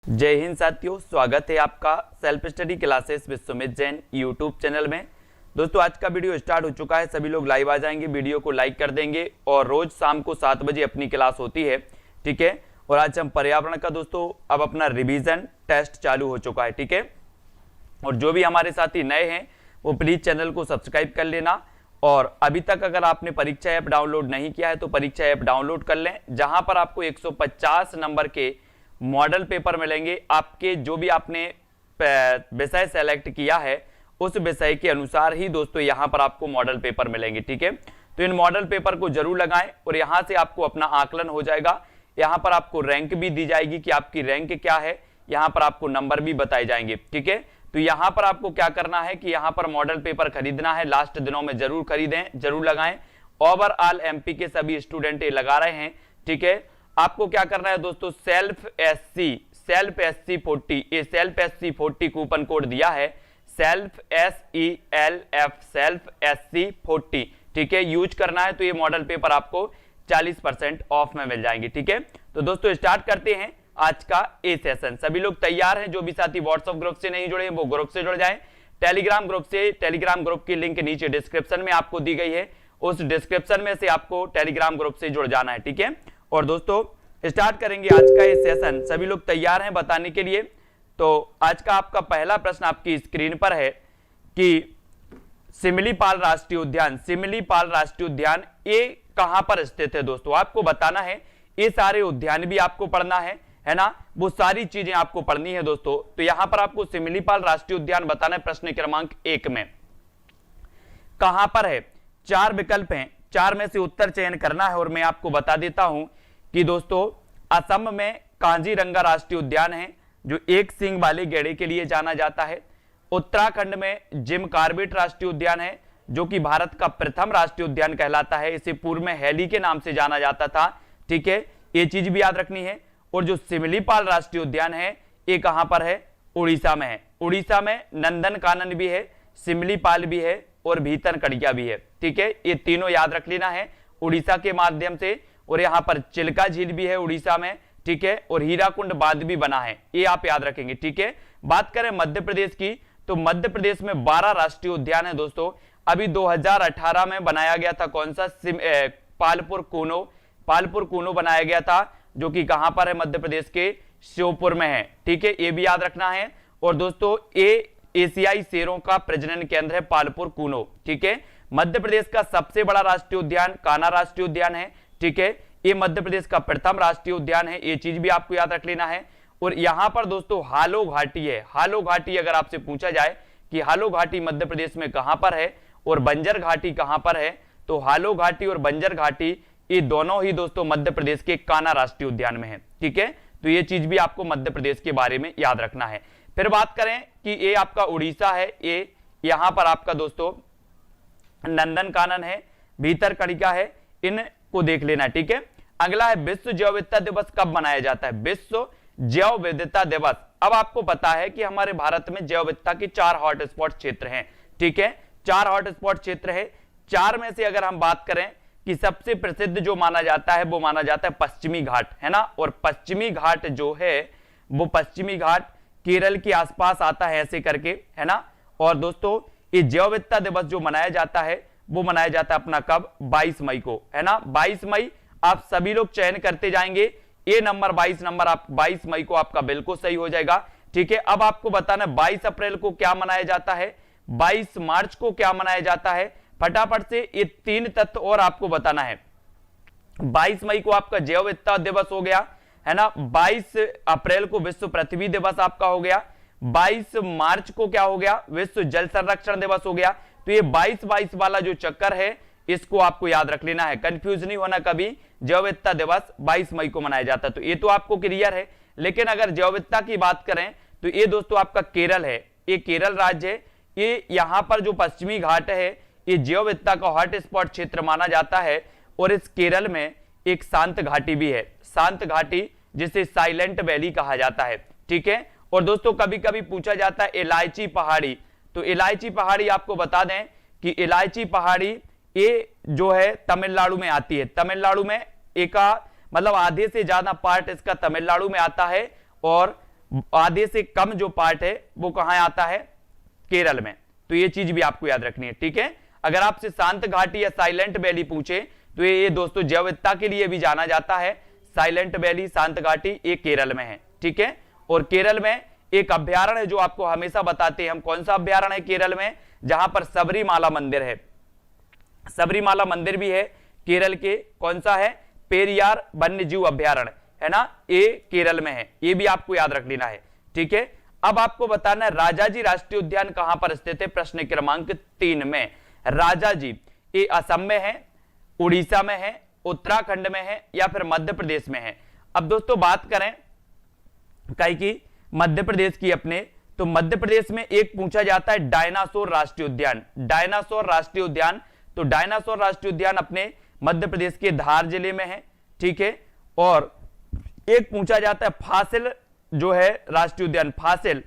जय हिंद साथियों, स्वागत है आपका self study classes Vishwamit Jain YouTube channel में। दोस्तों आज का वीडियो स्टार्ट हो चुका है। सभी लोग लाइव आ जाएंगे, वीडियो को लाइक कर देंगे और रोज शाम को 7 बजे अपनी क्लास होती है, ठीक है। और आज हम पर्यावरण का दोस्तों अब अपना रिवीजन टेस्ट चालू हो चुका है, ठीक है। और जो भी हमारे साथी नए हैं वो प्लीज चैनल को सब्सक्राइब कर लेना। और अभी तक अगर आपने परीक्षा ऐप डाउनलोड नहीं किया है तो परीक्षा ऐप डाउनलोड कर लें, जहां पर आपको 150 नंबर के मॉडल पेपर मिलेंगे। आपके जो भी आपने विषय सेलेक्ट किया है उस विषय के अनुसार ही दोस्तों यहां पर आपको मॉडल पेपर मिलेंगे, ठीक है। तो इन मॉडल पेपर को जरूर लगाएं और यहां से आपको अपना आकलन हो जाएगा। यहां पर आपको रैंक भी दी जाएगी कि आपकी रैंक क्या है, यहां पर आपको नंबर भी बताए जाएंगे, ठीक है। तो यहां पर आपको क्या करना है कि यहां पर मॉडल पेपर खरीदना है, लास्ट दिनों में जरूर खरीदें, जरूर लगाएं। ओवरऑल एमपी के सभी स्टूडेंट ये लगा रहे हैं, ठीक है। आपको क्या करना है दोस्तों, सेल्फ एससी 40, ये सेल्फ एससी 40 कूपन कोड दिया है, सेल्फ SELF 40, ठीक है, यूज करना है। तो ये मॉडल पेपर आपको 40% ऑफ में मिल जाएंगे, ठीक है। तो दोस्तों स्टार्ट करते हैं आज का ए सेशन। सभी लोग तैयार हैं? जो भी साथी व्हाट्सएप ग्रुप से नहीं जुड़े हैं वो ग्रुप से जुड़ जाएं। टेलीग्राम ग्रुप की लिंक नीचे डिस्क्रिप्शन में आपको दी गई है, उस डिस्क्रिप्शन में से आपको टेलीग्राम ग्रुप से जुड़ जाना है, ठीक है। और दोस्तों स्टार्ट करेंगे आज का ये सेशन। सभी लोग तैयार हैं बताने के लिए? तो आज का आपका पहला प्रश्न आपकी स्क्रीन पर है कि सिमलीपाल राष्ट्रीय उद्यान ये कहां पर स्थित है। दोस्तों आपको बताना है, ये सारे उद्यान भी आपको पढ़ना है ना, वो सारी चीजें आपको पढ़नी है दोस्तों। तो यहां पर आपको सिमलीपाल राष्ट्रीय उद्यान बताना है। प्रश्न क्रमांक 1 में कहां पर है? 4 विकल्प हैं, 4 में से उत्तर चयन करना है। और मैं आपको बता देता हूं कि दोस्तों असम में कांजीरंगा राष्ट्रीय उद्यान है जो एक सींग वाले गैंडे के लिए जाना जाता है। उत्तराखंड में जिम कॉर्बेट राष्ट्रीय उद्यान है जो कि भारत का प्रथम राष्ट्रीय उद्यान कहलाता है। इसे पूर्व में हैली के नाम से जाना जाता था, ठीक है, ये चीज भी याद रखनी है। और जो सिमलीपाल राष्ट्रीय उद्यान है ये कहां पर है? उड़ीसा में है। उड़ीसा में नंदनकानन भी है, सिमलीपाल भी है और भीतरकनिका भी है, ठीक है। ये तीनों याद रख लेना है उड़ीसा के माध्यम से। और यहां पर चिल्का झील भी है उड़ीसा में, ठीक है। और हीराकुंड बांध भी बना है, ये आप याद रखेंगे, ठीक है। बात करें मध्य प्रदेश की तो मध्य प्रदेश में 12 राष्ट्रीय उद्यान है दोस्तों। अभी 2018 में बनाया गया था कौन सा? पालपुर कूनो बनाया गया था जो कि कहां पर है? मध्य प्रदेश के श्योपुर में है, ठीक है, ये भी याद रखना है। और दोस्तों ये एशियाई शेरों का प्रजनन केंद्र है पालपुर कूनो, ठीक है। मध्य प्रदेश का सबसे बड़ा राष्ट्रीय उद्यान कान्हा राष्ट्रीय उद्यान है, ठीक है। ये मध्य प्रदेश का प्रथम राष्ट्रीय उद्यान है, ये चीज भी आपको याद रख लेना है। और यहां पर दोस्तों हालो घाटी है। हालो घाटी अगर आपसे पूछा जाए कि हालो घाटी मध्य प्रदेश में कहां पर है और बंजर घाटी कहां पर है, तो हालो घाटी और बंजर घाटी ये दोनों ही दोस्तों मध्य प्रदेश के कान्हा राष्ट्रीय उद्यान में है, ठीक है। तो ये चीज भी आपको मध्य प्रदेश के बारे में याद रखना है। फिर बात करें कि ये आपका उड़ीसा है, ये यहां पर आपका दोस्तों नंदनकानन है, भीतरकनिका है, इनको देख लेना, ठीक है। अगला है विश्व जैव विविधता दिवस कब मनाया जाता है? विश्व जैव विविधता दिवस। अब आपको पता है कि हमारे भारत में जैव विविधता के 4 हॉटस्पॉट क्षेत्र हैं, ठीक है, 4 हॉटस्पॉट क्षेत्र है। 4 में से अगर हम बात करें कि सबसे प्रसिद्ध जो माना जाता है वो माना जाता है पश्चिमी घाट, है ना। और पश्चिमी घाट जो है वो पश्चिमी घाट केरल के आसपास आता है ऐसे करके, है ना। और दोस्तों ये जैव विविधता दिवस जो मनाया जाता है वो मनाया जाता है अपना कब? 22 मई को, है ना। 22 मई आप सभी लोग चयन करते जाएंगे। ये नंबर 22 नंबर आप 22 मई को आपका बिल्कुल सही हो जाएगा, ठीक है। अब आपको बताना 22 अप्रैल को क्या मनाया जाता है, 22 मार्च को क्या मनाया जाता है। फटाफट से ये 3 तत्व और आपको बताना है। 22 मई को आपका जैव विविधता दिवस हो गया, है ना। 22 अप्रैल को विश्व पृथ्वी दिवस आपका हो गया। 22 मार्च को क्या हो गया? विश्व जल संरक्षण दिवस हो गया। तो ये 22-22 वाला जो चक्कर है इसको आपको याद रख लेना है, कंफ्यूज नहीं होना कभी। जैव विविधता दिवस 22 मई को मनाया जाता है, तो ये तो आपको क्लियर है। लेकिन अगर जैव विविधता की बात करें तो ये दोस्तों आपका केरल है, ये केरल राज्य है। ये यहां पर जो पश्चिमी घाट है ये जैव विविधता का हॉटस्पॉट क्षेत्र माना जाता है। और इस केरल में एक शांत घाटी भी है, शांत घाटी जिसे साइलेंट वैली कहा जाता है, ठीक है। और दोस्तों कभी कभी पूछा जाता है इलायची पहाड़ी, तो इलायची पहाड़ी आपको बता दें कि इलायची पहाड़ी ये जो है तमिलनाडु में आती है। तमिलनाडु में एक मतलब आधे से ज्यादा पार्ट इसका तमिलनाडु में आता है और आधे से कम जो पार्ट है वो कहां आता है, केरल में। तो ये चीज भी आपको याद रखनी है, ठीक है। अगर आपसे शांत घाटी या साइलेंट वैली पूछे तो ये दोस्तों जैव विविधता के लिए भी जाना जाता है। साइलेंट वैली, शांत घाटी, ये केरल में है, ठीक है। और केरल में एक अभ्यारण्य है जो आपको हमेशा बताते हैं हम, कौन सा अभ्यारण्य है केरल में, जहां पर सबरीमाला मंदिर है। सबरीमाला मंदिर भी है केरल के, कौन सा है, पेरियार वन्य जीव अभ्यारण्य है ना, ये केरल में है, ये भी आपको याद रख लेना है, ठीक है। अब आपको बताना है राजाजी राष्ट्रीय उद्यान कहां पर स्थित है, प्रश्न क्रमांक 3 में। राजाजी ये असम में है, उड़ीसा में है, उत्तराखंड में है, या फिर मध्य प्रदेश में है। अब दोस्तों बात करें कहीं की मध्य प्रदेश की अपने, तो मध्य प्रदेश में एक पूछा जाता है डायनासोर राष्ट्रीय उद्यान। डायनासोर राष्ट्रीय उद्यान, तो डायनासोर राष्ट्रीय उद्यान अपने मध्य प्रदेश के धार जिले में है, ठीक है। और एक पूछा जाता है फासिल जो है राष्ट्रीय उद्यान, फासिल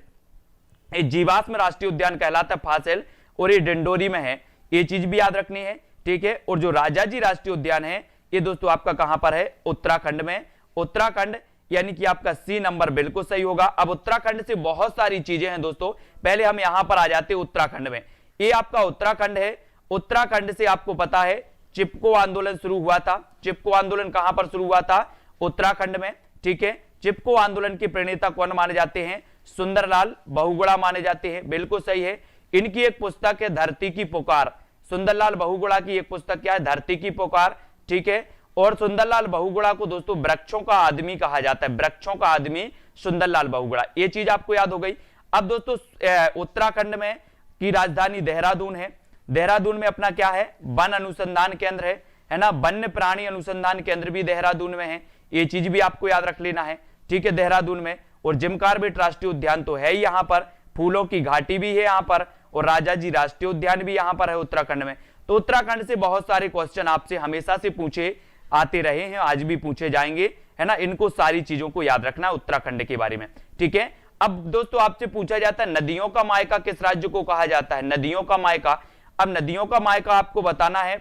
ये जीवाश्म राष्ट्रीय उद्यान कहलाता है फासिल, और ये डिंडोरी में है, ये चीज भी याद रखनी है, ठीक है। और जो राजाजी राष्ट्रीय उद्यान है ये दोस्तों आपका कहां पर है, उत्तराखंड में। उत्तराखंड यानी कि आपका सी नंबर बिल्कुल सही होगा। अब उत्तराखंड से बहुत सारी चीजें हैं दोस्तों, पहले हम यहां पर आ जाते हैं उत्तराखंड में। ये आपका उत्तराखंड है, उत्तराखंड से आपको पता है चिपको आंदोलन शुरू हुआ था। चिपको आंदोलन कहां पर शुरू हुआ था, उत्तराखंड में, ठीक है। चिपको आंदोलन के प्रणेता कौन माने जाते हैं, सुंदरलाल बहुगुणा माने जाते हैं, बिल्कुल सही है। इनकी एक पुस्तक है धरती की पुकार, सुंदरलाल बहुगुणा की एक पुस्तक क्या है, धरती की पुकार, ठीक है। और सुंदरलाल बहुगुणा को दोस्तों वृक्षों का आदमी कहा जाता है, वृक्षों का आदमी सुंदरलाल बहुगुणा, ये चीज आपको याद हो गई। अब दोस्तों उत्तराखंड में की राजधानी देहरादून है। देहरादून में अपना क्या है, वन अनुसंधान केंद्र है ना, वन्य प्राणी अनुसंधान केंद्र भी देहरादून में है, ये चीज भी आपको याद रख लेना है, ठीक है, देहरादून में। और जिम कॉर्बेट राष्ट्रीय उद्यान तो है ही यहाँ पर, फूलों की घाटी भी है यहाँ पर, और राजाजी राष्ट्रीय उद्यान भी यहाँ पर है उत्तराखंड में। तो उत्तराखंड से बहुत सारे क्वेश्चन आपसे हमेशा से पूछे आते रहे हैं, आज भी पूछे जाएंगे, है ना। इनको सारी चीजों को याद रखना उत्तराखंड के बारे में, ठीक है। अब दोस्तों आपसे पूछा जाता है नदियों का मायका किस राज्य को कहा जाता है, नदियों का मायका। अब नदियों का मायका आपको बताना है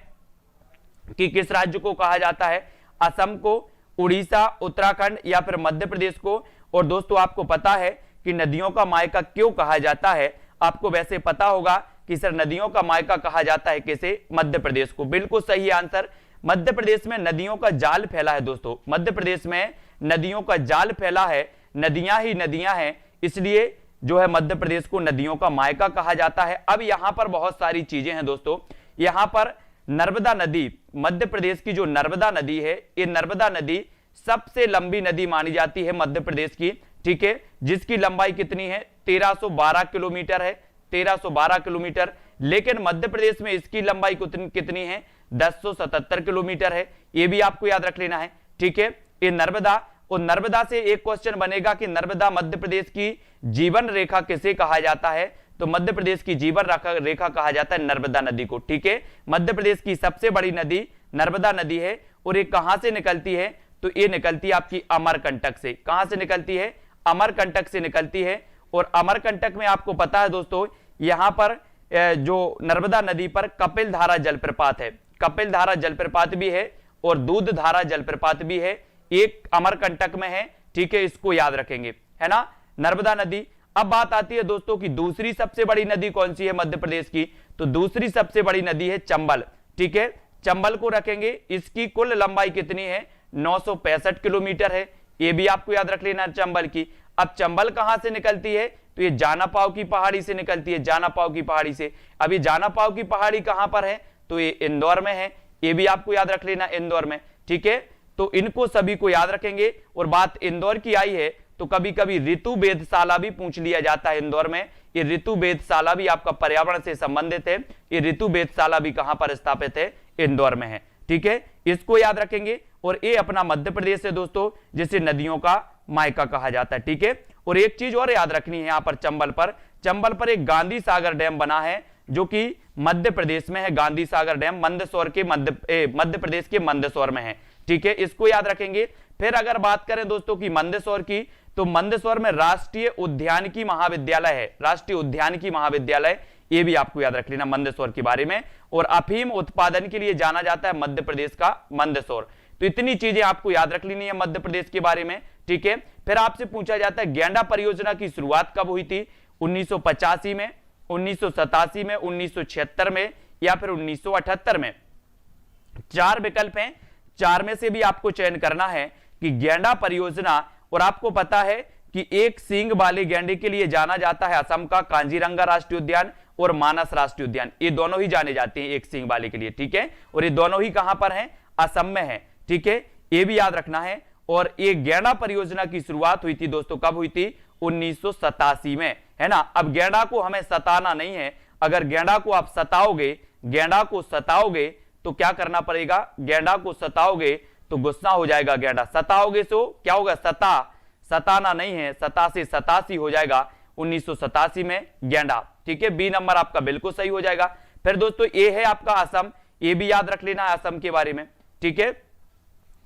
कि किस राज्य को कहा जाता है, असम को, उड़ीसा, उत्तराखंड, या फिर मध्य प्रदेश को। और दोस्तों आपको पता है कि नदियों का मायका क्यों कहा जाता है, आपको वैसे पता होगा कि सर नदियों का मायका कहा जाता है किसे, मध्य प्रदेश को। बिल्कुल सही आंसर, मध्य प्रदेश में नदियों का जाल फैला है दोस्तों, मध्य प्रदेश में नदियों का जाल फैला है, नदियां ही नदियां हैं, इसलिए जो है मध्य प्रदेश को नदियों का मायका कहा जाता है। अब यहां पर बहुत सारी चीजें हैं दोस्तों, यहां पर नर्मदा नदी, मध्य प्रदेश की जो नर्मदा नदी है, ये नर्मदा नदी सबसे लंबी नदी मानी जाती है मध्य प्रदेश की, ठीक है, जिसकी लंबाई कितनी है, 1312 किलोमीटर है, 1312 किलोमीटर। लेकिन मध्य प्रदेश में इसकी लंबाई कितनी है, 1077 किलोमीटर है, ये भी आपको याद रख लेना है, ठीक है। ये नर्मदा, और नर्मदा से एक क्वेश्चन बनेगा कि नर्मदा मध्य प्रदेश की जीवन रेखा किसे कहा जाता है, तो मध्य प्रदेश की जीवन रेखा कहा जाता है नर्मदा नदी को, ठीक है। मध्य प्रदेश की सबसे बड़ी नदी नर्मदा नदी है, और ये कहां से निकलती है, तो ये निकलती है आपकी अमरकंटक से। कहां से निकलती है, अमरकंटक से निकलती है। और अमरकंटक में आपको पता है दोस्तों, यहां पर जो नर्मदा नदी पर कपिल धारा जलप्रपात है, कपिल धारा जलप्रपात भी है और दूध धारा जलप्रपात भी है, एक अमरकंटक में है, ठीक है, इसको याद रखेंगे, है ना, नर्मदा नदी। अब बात आती है दोस्तों की दूसरी सबसे बड़ी नदी कौन सी है मध्य प्रदेश की, तो दूसरी सबसे बड़ी नदी है चंबल, ठीक है, चंबल को रखेंगे। इसकी कुल लंबाई कितनी है, 965 किलोमीटर है, ये भी आपको याद रख लेना चंबल की। अब चंबल कहां से निकलती है, तो ये जानापाव की पहाड़ी से निकलती है, जानापाव की पहाड़ी से। अब ये जानापाव की पहाड़ी कहां पर है, तो ये इंदौर में है, ये भी आपको याद रख लेना इंदौर में, ठीक है। तो इनको सभी को याद रखेंगे। और बात इंदौर की आई है तो कभी कभी ऋतु वेधशाला भी पूछ लिया जाता है इंदौर में, ये ऋतु वेधशाला भी आपका पर्यावरण से संबंधित है, ये ऋतु वेधशाला भी कहां पर स्थापित है, इंदौर में है, ठीक है, इसको याद रखेंगे। और ये अपना मध्य प्रदेश है दोस्तों, जिसे नदियों का मायका कहा जाता है, ठीक है। और एक चीज और याद रखनी है, यहां पर चंबल पर एक गांधी सागर डैम बना है जो कि मध्य प्रदेश में है, गांधी सागर डैम मंदसौर के मध्य प्रदेश के मंदसौर में है, ठीक है, इसको याद रखेंगे। फिर अगर बात करें दोस्तों की मंदसौर की, तो मंदसौर में राष्ट्रीय उद्यानिकी महाविद्यालय है, राष्ट्रीय उद्यानिकी महाविद्यालय, ये भी आपको याद रख लेना मंदसौर के बारे में। और अफीम उत्पादन के लिए जाना जाता है मध्य प्रदेश का मंदसौर। तो इतनी चीजें आपको याद रख लेनी है मध्य प्रदेश के बारे में, ठीक है। फिर आपसे पूछा जाता है गैंडा परियोजना की शुरुआत कब हुई थी, 1985 में, 1987 में, 1976 में या फिर 1978 में। 4 विकल्प हैं, 4 में से भी आपको चयन करना है कि गैंडा परियोजना, और आपको पता है कि एक सींग वाले गैंडे के लिए जाना जाता है असम का कांजीरंगा राष्ट्रीय उद्यान और मानस राष्ट्रीय उद्यान, ये दोनों ही जाने जाते हैं एक सींग वाले के लिए, ठीक है। और ये दोनों ही कहां पर हैं, असम में है, ठीक है, ये भी याद रखना है। और ये गैंडा परियोजना की शुरुआत हुई थी दोस्तों, कब हुई थी, 1987 में, है ना। अब गैंडा को हमें सताना नहीं है, अगर गैंडा को आप सताओगे, गैंडा को सताओगे तो क्या करना पड़ेगा, गैंडा को सताओगे तो गुस्सा हो जाएगा गैंडा, सताओगे तो क्या होगा, सताना नहीं है, सता से सतासी हो जाएगा, 1987 में गैंडा, ठीक है। बी नंबर आपका बिल्कुल सही हो जाएगा। फिर दोस्तों ये है आपका असम, ये भी याद रख लेना है असम के बारे में, ठीक है,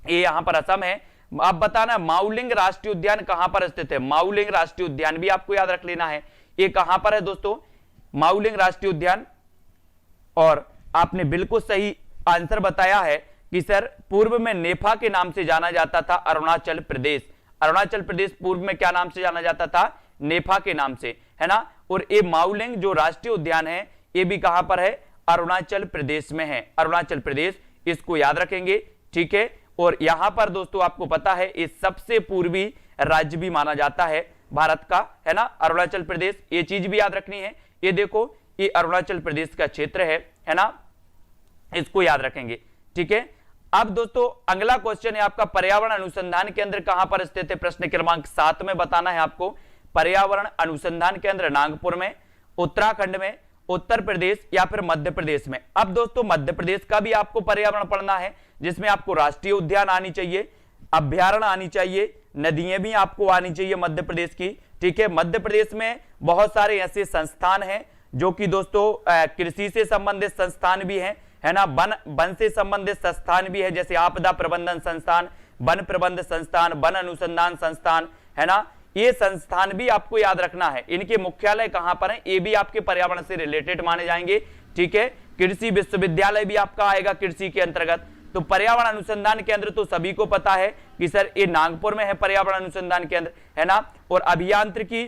ये यहां पर असम है। आप बताना माउलिंग राष्ट्रीय उद्यान कहां पर स्थित है, माउलिंग राष्ट्रीय उद्यान भी आपको याद रख लेना है, ये कहां पर है दोस्तों, माउलिंग राष्ट्रीय उद्यान। और आपने बिल्कुल सही आंसर बताया है कि सर पूर्व में नेफा के नाम से जाना जाता था अरुणाचल प्रदेश, अरुणाचल प्रदेश पूर्व में क्या नाम से जाना जाता था, नेफा के नाम से, है ना। और ये माउलिंग जो राष्ट्रीय उद्यान है ये भी कहां पर है, अरुणाचल प्रदेश में है, अरुणाचल प्रदेश, इसको याद रखेंगे, ठीक है। और यहां पर दोस्तों आपको पता है ये सबसे पूर्वी राज्य भी माना जाता है भारत का, है ना, अरुणाचल प्रदेश, ये चीज भी याद रखनी है। ये देखो ये अरुणाचल प्रदेश का क्षेत्र है ना, इसको याद रखेंगे, ठीक है। अब दोस्तों अगला क्वेश्चन है आपका पर्यावरण अनुसंधान केंद्र कहां पर स्थित है, प्रश्न क्रमांक 7 में बताना है आपको। पर्यावरण अनुसंधान केंद्र नागपुर में, उत्तराखंड में, उत्तर प्रदेश या फिर मध्य प्रदेश में। अब दोस्तों मध्य प्रदेश का भी आपको पर्यावरण पढ़ना है, जिसमें आपको राष्ट्रीय उद्यान आनी चाहिए, अभ्यारण्य आनी चाहिए, नदियां भी आपको आनी चाहिए मध्य प्रदेश की, ठीक है। मध्य प्रदेश में बहुत सारे ऐसे संस्थान हैं जो कि दोस्तों कृषि से संबंधित संस्थान भी हैं, है ना, वन से संबंधित संस्थान भी है, जैसे आपदा प्रबंधन संस्थान, वन प्रबंध संस्थान, वन अनुसंधान संस्थान, है ना, ये संस्थान भी आपको याद रखना है। इनके मुख्यालय कहां पर है, ये भी आपके पर्यावरण से रिलेटेड माने जाएंगे, ठीक है। कृषि विश्वविद्यालय भी आपका आएगा कृषि के अंतर्गत। तो पर्यावरण अनुसंधान केंद्र तो सभी को पता है कि सर ये नागपुर में है पर्यावरण अनुसंधान केंद्र, है ना। और अभियांत्रिकी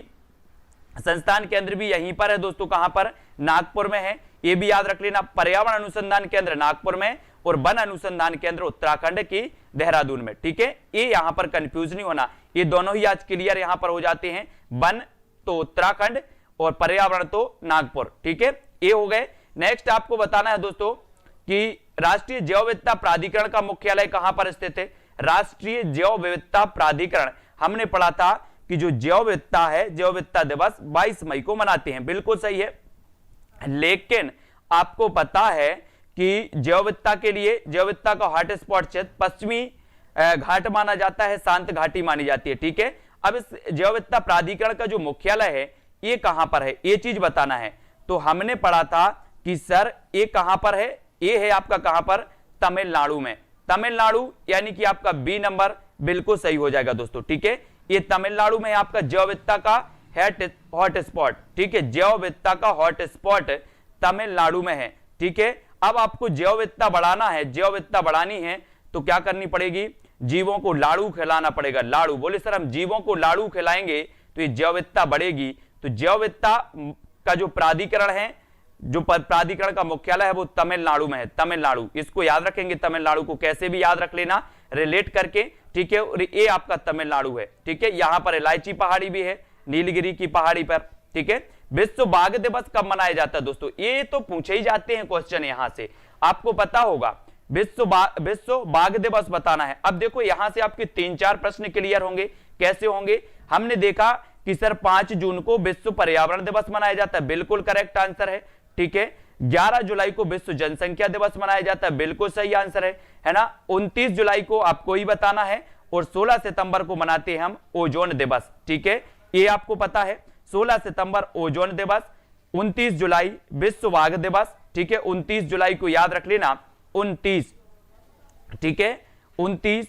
संस्थान केंद्र भी यहीं पर है दोस्तों, कहां पर, नागपुर में है, ये भी याद रख लेना। पर्यावरण अनुसंधान केंद्र नागपुर में और वन अनुसंधान केंद्र उत्तराखंड की देहरादून में, ठीक है। ये यहां पर कंफ्यूज नहीं होना, ये दोनों ही आज क्लियर यहां पर हो जाते हैं, वन तो उत्तराखंड और पर्यावरण तो नागपुर, ठीक है, ये हो गए। नेक्स्ट आपको बताना है दोस्तों कि राष्ट्रीय जैव विविधता प्राधिकरण का मुख्यालय कहां पर स्थित है। राष्ट्रीय जैव विविधता प्राधिकरण हमने पढ़ा था कि जो जैव विविधता है, जैव विविधता दिवस 22 मई को मनाते हैं, बिल्कुल सही है। लेकिन आपको पता है कि जैव विविधता के लिए जैव विविधता का हॉटस्पॉट क्षेत्र पश्चिमी घाट माना जाता है, शांत घाटी मानी जाती है, ठीक है। अब इस जैव विविधता प्राधिकरण का जो मुख्यालय है ये कहां पर है, ये चीज बताना है। तो हमने पढ़ा था कि सर ये कहां पर है, ये है आपका कहां पर, तमिलनाडु में, तमिलनाडु, यानी कि आपका बी नंबर बिल्कुल सही हो जाएगा दोस्तों, ठीक है। ये तमिलनाडु में आपका जैव विविधता का हॉटस्पॉट, ठीक है, जैव विविधता का हॉटस्पॉट तमिलनाडु में है, ठीक है। अब आपको जैव विविधता बढ़ाना है, जैव विविधता बढ़ानी है तो क्या करनी पड़ेगी, जीवों को लाड़ू खिलाना पड़ेगा, लाड़ू, बोले सर हम जीवों को लाड़ू खिलाएंगे तो ये जैव विविधता बढ़ेगी। तो जैव विविधता का जो प्राधिकरण है, जो प्राधिकरण का मुख्यालय है वो तमिलनाडु में है, तमिलनाडु, इसको याद रखेंगे, तमिलनाडु को कैसे भी याद रख लेना रिलेट करके, ठीक है। और ये आपका तमिलनाडु है, ठीक है। यहां पर इलायची पहाड़ी भी है, नीलगिरी की पहाड़ी पर, ठीक है। विश्व बाघ दिवस कब मनाया जाता है दोस्तों, ये तो पूछे ही जाते हैं क्वेश्चन, यहां से आपको पता होगा, विश्व बाघ दिवस बताना है। अब देखो यहां से आपके 3-4 प्रश्न क्लियर होंगे, कैसे होंगे। हमने देखा कि सर 5 जून को विश्व पर्यावरण दिवस मनाया जाता है, बिल्कुल करेक्ट आंसर है, ठीक है। 11 जुलाई को विश्व जनसंख्या दिवस मनाया जाता है, बिल्कुल सही आंसर है ना। 29 जुलाई को आपको ही बताना है, और 16 सितंबर को मनाते हैं हम ओजोन दिवस, ठीक है, ये आपको पता है। 16 सितंबर ओजोन दिवस, 29 जुलाई विश्व बाघ दिवस, ठीक है, 29 जुलाई को याद रख लेना, 29, ठीक है, 29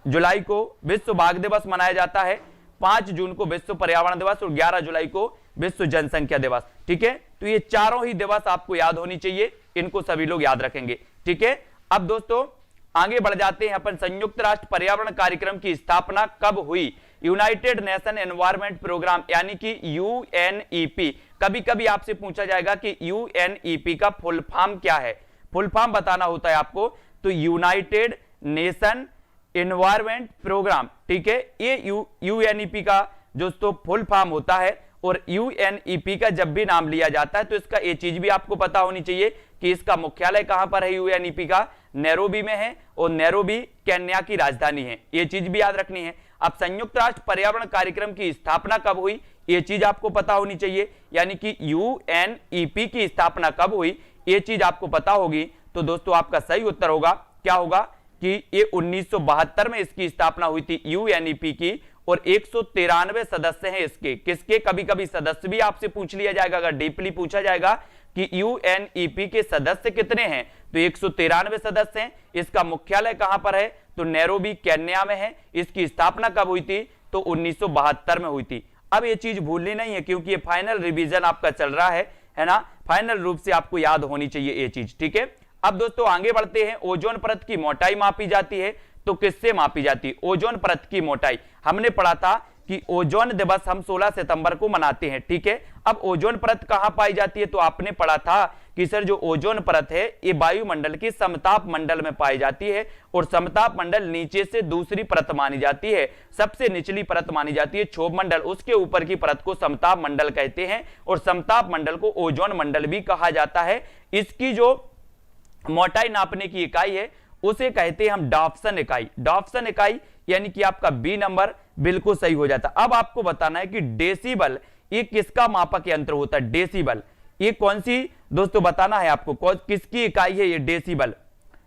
जुलाई को विश्व बाघ दिवस मनाया जाता है, 5 जून को विश्व पर्यावरण दिवस और 11 जुलाई को विश्व जनसंख्या दिवस, ठीक है। तो ये चारों ही दिवस आपको याद होनी चाहिए, इनको सभी लोग याद रखेंगे, ठीक है। अब दोस्तों आगे बढ़ जाते हैं अपन, संयुक्त राष्ट्र पर्यावरण कार्यक्रम की स्थापना कब हुई, यूनाइटेड नेशन एनवायरनमेंट प्रोग्राम यानी कि यूएनईपी। कभी कभी आपसे पूछा जाएगा कि यूएनईपी का फुल फॉर्म क्या है, फुल फॉर्म बताना होता है आपको। तो यूनाइटेड नेशन एनवायरनमेंट प्रोग्राम, ठीक है, ये यूएनईपी का दोस्तों फुल फॉर्म होता है। और यूएनईपी का जब भी नाम लिया जाता है तो इसका ये चीज भी आपको पता होनी चाहिए कि इसका मुख्यालय कहां पर है, यूएनईपी का नैरोबी में है, और नैरोबी केन्या की राजधानी है, ये चीज भी याद रखनी है। अब संयुक्त राष्ट्र पर्यावरण कार्यक्रम की स्थापना कब हुई, ये चीज आपको पता होनी चाहिए, यानी कि यूएनईपी की स्थापना कब हुई, ये चीज आपको पता होगी। तो दोस्तों आपका सही उत्तर होगा, क्या होगा कि ये 1972 में इसकी स्थापना हुई थी यूएनईपी की, और 193 सदस्य हैं इसके। किसके, कभी कभी सदस्य भी आपसे पूछ लिया जाएगा, अगर डीपली पूछा जाएगा कि यूएनईपी के सदस्य कितने हैं, तो 193 सदस्य हैं। इसका मुख्यालय कहां पर है, तो नैरोबी केन्या में है। इसकी स्थापना कब हुई थी, तो 1972 में हुई थी। अब ये चीज भूलनी नहीं है क्योंकि ये फाइनल रिवीजन आपका चल रहा है ना, फाइनल रूप से आपको याद होनी चाहिए ये चीज, ठीक है। अब दोस्तों आगे बढ़ते हैं। ओजोन परत की मोटाई मापी जाती है, तो किससे मापी जाती है ओजोन परत की मोटाई? हमने पढ़ा था कि ओजोन दिवस हम 16 सितंबर को मनाते हैं, ठीक है। अब ओजोन परत कहां पाई जाती है, तो आपने पढ़ा था कि सर जो ओजोन परत है ये वायुमंडल के समताप मंडल में पाई जाती है, और समताप मंडल नीचे से दूसरी परत मानी जाती है। सबसे निचली परत मानी जाती है क्षोभ मंडल, उसके ऊपर की परत को समताप मंडल कहते हैं, और समताप मंडल को ओजोन मंडल भी कहा जाता है। इसकी जो मोटाई नापने की इकाई है उसे कहते हैं हम डॉप्सन इकाई। डॉप्सन इकाई यानी कि आपका बी नंबर बिल्कुल सही हो जाता। अब आपको बताना है कि डेसिबल ये किसका मापक यंत्र होता है, डेसिबल ये कौन सी दोस्तों बताना है आपको, किसकी इकाई है ये डेसिबल?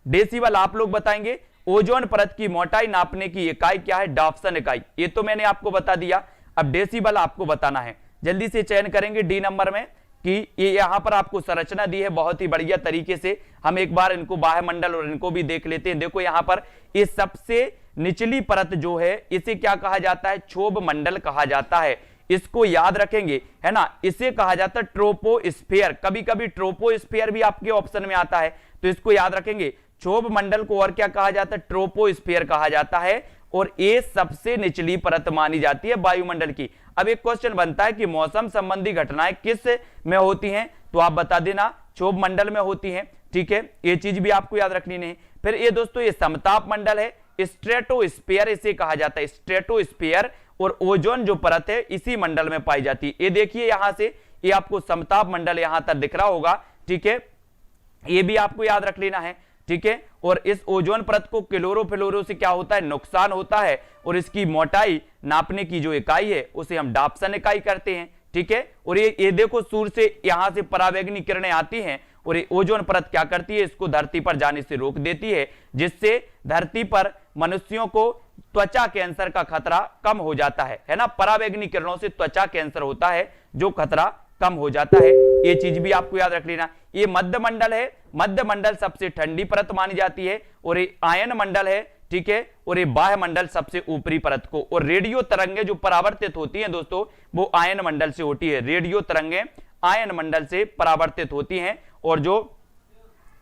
डेसिबल आप लोग बताएंगे। ओजोन परत की मोटाई नापने की इकाई क्या है, डॉप्सन इकाई, ये तो मैंने आपको बता दिया। अब डेसिबल आपको बताना है, जल्दी से चयन करेंगे डी नंबर में कि ये यहां पर आपको संरचना दी है बहुत ही बढ़िया तरीके से। हम एक बार इनको बाह्य मंडल और इनको भी देख लेते हैं। देखो यहां पर ये सबसे निचली परत जो है इसे क्या कहा जाता है, क्षोभ मंडल कहा जाता है। इसको याद रखेंगे, है ना, इसे कहा जाता है ट्रोपोस्फियर। कभी कभी ट्रोपोस्फियर भी आपके ऑप्शन में आता है, तो इसको याद रखेंगे। क्षोभ मंडल को और क्या कहा जाता है, ट्रोपोस्फियर कहा जाता है, और ये सबसे निचली परत मानी जाती है वायुमंडल की। अब एक क्वेश्चन बनता है कि मौसम संबंधी घटनाएं किस में होती हैं, तो आप बता देना क्षोभ मंडल में होती हैं, ठीक है, ये चीज भी आपको याद रखनी नहीं। फिर ये दोस्तों ये समताप मंडल है, स्ट्रेटोस्फीयर इसे कहा जाता है, स्ट्रेटोस्फीयर, और ओजोन जो परत है इसी मंडल में पाई जाती है। ये देखिए यहां से ये आपको समताप मंडल यहां तक दिख रहा होगा, ठीक है, ये भी आपको याद रख लेना है, ठीक है। और इस ओजोन परत को क्लोरोफ्लोरो से क्या होता है, नुकसान होता है, और इसकी मोटाई नापने की जो इकाई है उसे हम डॉप्सन इकाई करते हैं, ठीक है। और ये देखो सूर्य से यहां से परावैंगनी किरणें आती हैं, और ये ओजोन परत क्या करती है, इसको धरती पर जाने से रोक देती है, जिससे धरती पर मनुष्यों को त्वचा कैंसर का खतरा कम हो जाता है ना। परावैंगनी किरणों से त्वचा कैंसर होता है जो खतरा कम हो जाता है, ये चीज भी आपको याद रख लेना। ये मध्य मंडल है, मध्य मंडल सबसे ठंडी परत मानी जाती है, और ये आयन मंडल है, ठीक है, और ये बाह्य मंडल सबसे ऊपरी परत को। और रेडियो तरंगे जो परावर्तित होती हैं दोस्तों वो आयन मंडल से होती है, रेडियो तरंगे आयन मंडल से परावर्तित होती हैं, और जो,